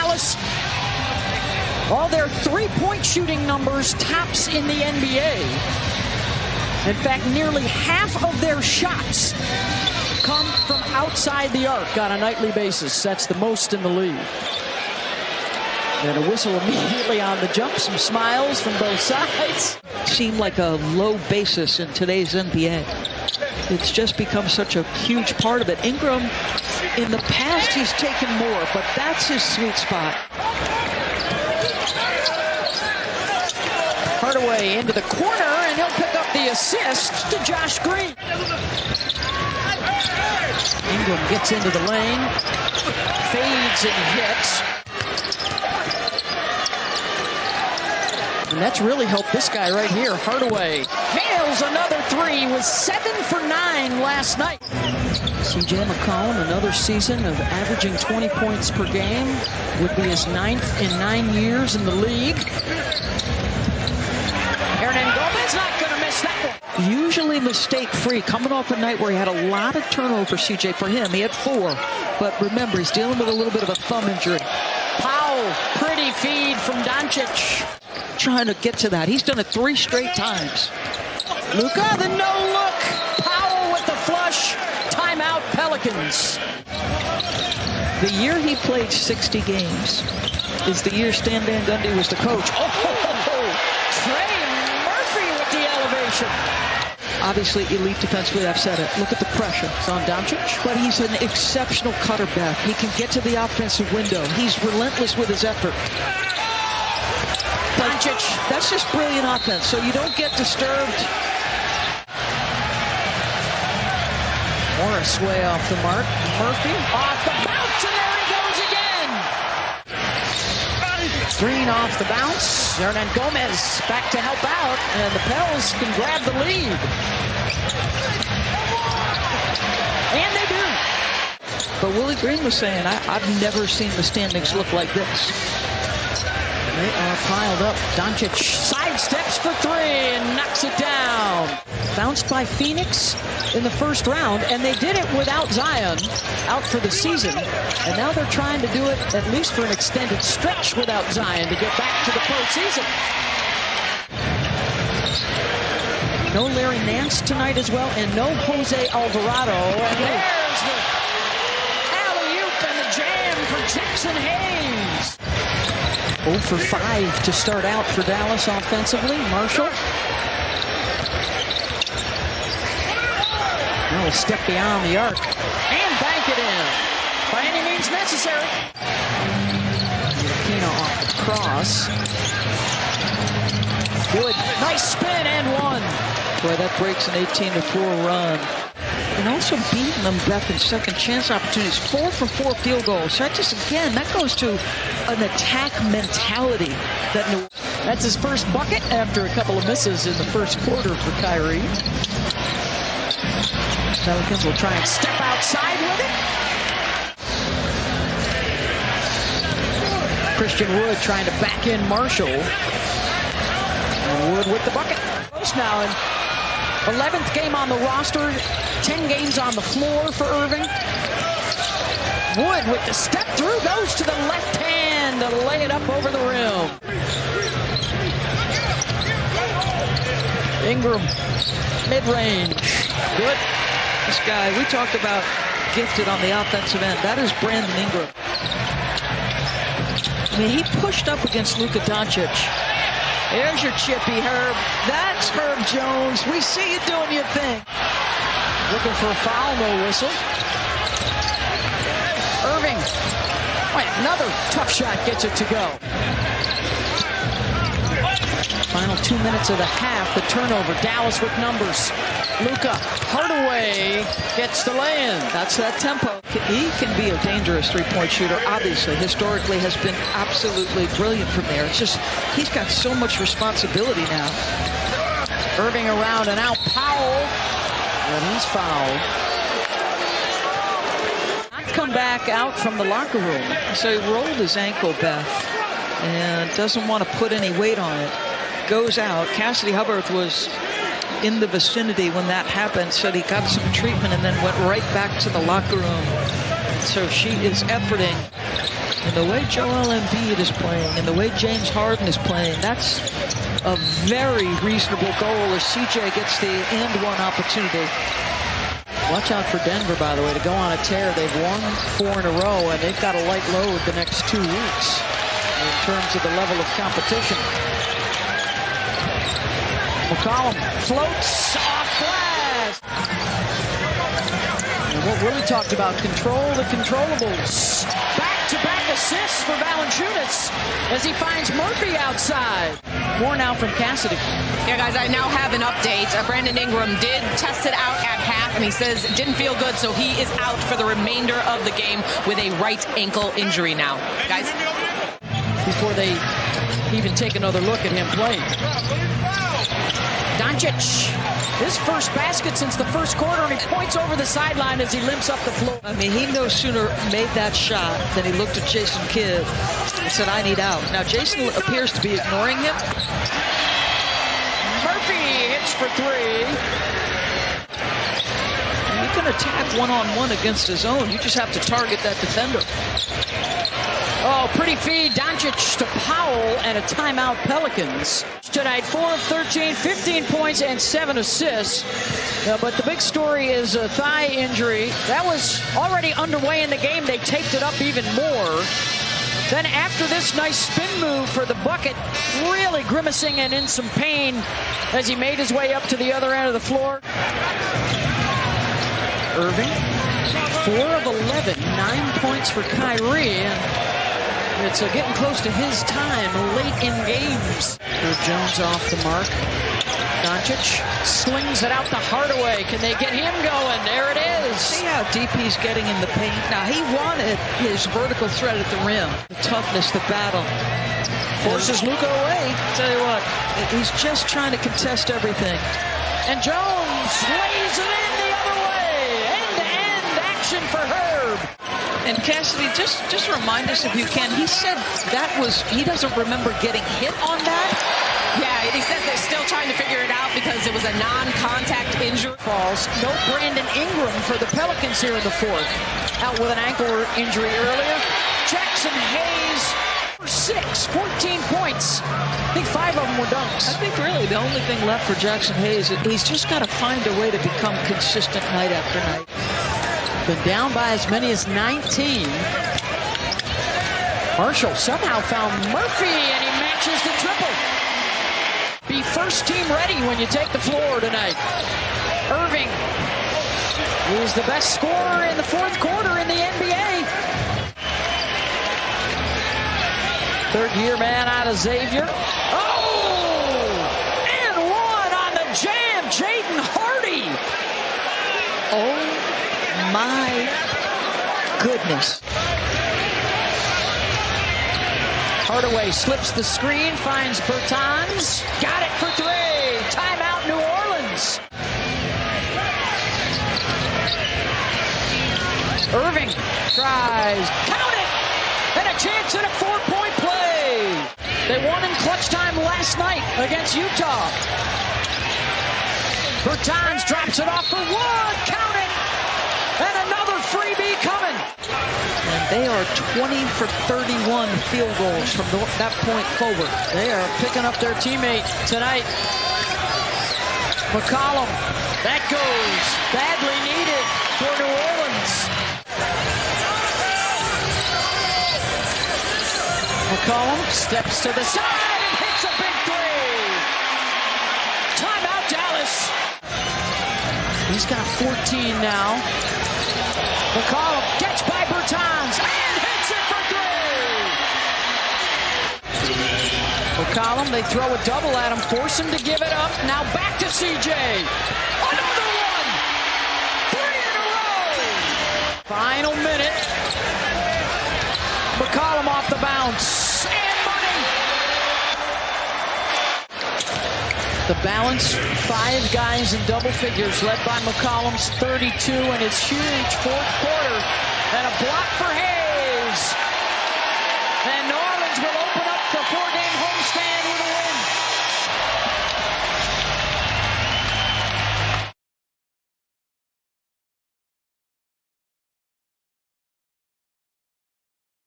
Dallas. All their three-point shooting numbers tops in the NBA. In fact, nearly half of their shots come from outside the arc on a nightly basis. That's the most in the league. And a whistle immediately on the jump. Some smiles from both sides. Seemed like a low basis in today's NBA. It's just become such a huge part of it. Ingram, in the past, he's taken more, but that's his sweet spot. Hardaway into the corner, and he'll pick up the assist to Josh Green. Ingram gets into the lane, fades and hits. And that's really helped this guy right here, Hardaway. Nails another three, was 7 for 9 last night. C.J. McCollum, another season of averaging 20 points per game. Would be his 9th in 9 years in the league. Hernan Gomez not going to miss that one. Usually mistake-free, coming off a night where he had a lot of turnover, C.J. For him, he had 4. But remember, he's dealing with a little bit of a thumb injury. Powell, pretty feed from Doncic. Trying to get to that. He's done it 3 straight times. Luka, the no-look. Powell with the flush. Timeout, Pelicans. The year he played 60 games is the year Stan Van Gundy was the coach. Trey Murphy with the elevation. Obviously, elite defensively, I've said it. Look at the pressure. It's on Doncic. But he's an exceptional cutter back. He can get to the offensive window. He's relentless with his effort. Doncic. That's just brilliant offense, so you don't get disturbed. Morris way off the mark. Murphy off the bounce, and there he goes again. Green off the bounce. Hernan Gomez back to help out, and the Pels can grab the lead. And they do. But Willie Green was saying, I've never seen the standings look like this. They are piled up. Doncic sidesteps for 3 and knocks it down. Bounced by Phoenix in the first round, and they did it without Zion out for the season. And now they're trying to do it, at least for an extended stretch, without Zion to get back to the postseason. No Larry Nance tonight as well, and no Jose Alvarado. And there's the alley-oop and the jam for Jackson Hayes. 0 for 5 to start out for Dallas offensively. Marshall. Now a step beyond the arc. And bank it in. By any means necessary. Aquino off the cross. Good. Nice spin and 1. Boy, that breaks an 18-4 run. And also beating them back in second chance opportunities. 4 for 4 field goals. So that goes to an attack mentality. That's his first bucket after a couple of misses in the first quarter for Kyrie. Pelicans will try and step outside with it. Christian Wood trying to back in Marshall. And Wood with the bucket. Now in 11th game on the roster, 10 games on the floor for Irving. Wood with the step through, goes to the left hand to lay it up over the rim. Ingram, mid-range, good. This guy, we talked about gifted on the offensive end. That is Brandon Ingram. I mean, he pushed up against Luka Doncic. There's your chippy, Herb. That's Herb Jones. We see you doing your thing. Looking for a foul, no whistle. Irving. Wait, another tough shot gets it to go. Final 2 minutes of the half, the turnover. Dallas with numbers. Luka, Hardaway gets the lay-in. That's that tempo. He can be a dangerous three-point shooter, obviously. Historically has been absolutely brilliant from there. It's just, he's got so much responsibility now. Irving around and out. Powell. And he's fouled. Not come back out from the locker room. So he rolled his ankle, Beth, and doesn't want to put any weight on it. Goes out. Cassidy Hubbard was in the vicinity when that happened, said he got some treatment and then went right back to the locker room. So she is efforting And the way Joel Embiid is playing and the way James Harden is playing, that's a very reasonable goal as CJ gets the and one opportunity. Watch out for Denver, by the way, to go on a tear. They've won 4 in a row, and they've got a light load the next 2 weeks in terms of the level of competition. McCollum floats off glass. And what Willie talked about, control the controllables. Back-to-back assists for Valanciunas as he finds Murphy outside. More now from Cassidy. Yeah, guys, I now have an update. Brandon Ingram did test it out at half, and he says it didn't feel good, so he is out for the remainder of the game with a right ankle injury now. Guys. Before they even take another look at him playing. Doncic, his first basket since the first quarter, and he points over the sideline as he limps up the floor. I mean, he no sooner made that shot than he looked at Jason Kidd and said, I need out. Now, Jason appears to be ignoring him. Murphy hits for 3. You can attack one-on-one against his own. You just have to target that defender. Oh, pretty feed. Doncic to Powell and a timeout Pelicans. Tonight, 4 of 13, 15 points and 7 assists. But the big story is a thigh injury. That was already underway in the game. They taped it up even more. Then after this nice spin move for the bucket, really grimacing and in some pain as he made his way up to the other end of the floor. Irving, 4 of 11, 9 points for Kyrie. And it's getting close to his time late in games. Here's Jones off the mark. Doncic slings it out to Hardaway. Can they get him going? There it is. See how deep he's getting in the paint. Now, he wanted his vertical threat at the rim. The toughness, the battle. Forces Luka away. Tell you what, he's just trying to contest everything. And Jones lays it in the other way. End-to-end action for Herb. And Cassidy, just remind us if you can. He said that was, he doesn't remember getting hit on that. Yeah, he says they're still trying to figure it out because it was a non-contact injury. Falls. No Brandon Ingram for the Pelicans here in the 4th. Out with an ankle injury earlier. Jackson Hayes, 6, 14 points. I think 5 of them were dunks. I think really the only thing left for Jackson Hayes is he's just got to find a way to become consistent night after night. Been down by as many as 19. Marshall somehow found Murphy, and he matches the triple. Be first team ready when you take the floor tonight. Irving is the best scorer in the 4th quarter in the NBA. 3rd-year man out of Xavier. Oh! And 1 on the jam, Jaden Hardy. Oh, my goodness. Hardaway slips the screen, finds Bertans. Got it for 3. Timeout, New Orleans. Irving tries. Count it! And a chance at a 4-point play. They won in clutch time last night against Utah. Bertans drops it off for 1. Count it! And another freebie coming. And they are 20 for 31 field goals from that point forward. They are picking up their teammate tonight. McCollum. That goes badly needed for New Orleans. McCollum steps to the side and hits a big 3. Timeout, Dallas. He's got 14 now. McCollum gets by Bertans and hits it for 3. McCollum, they throw a double at him, force him to give it up. Now back to CJ. Another one. 3 in a row. Final minute. McCollum off the bounce. And money. The balance, 5 guys in double figures, led by McCollum's 32 in his huge 4th quarter. And a block for Hayes. And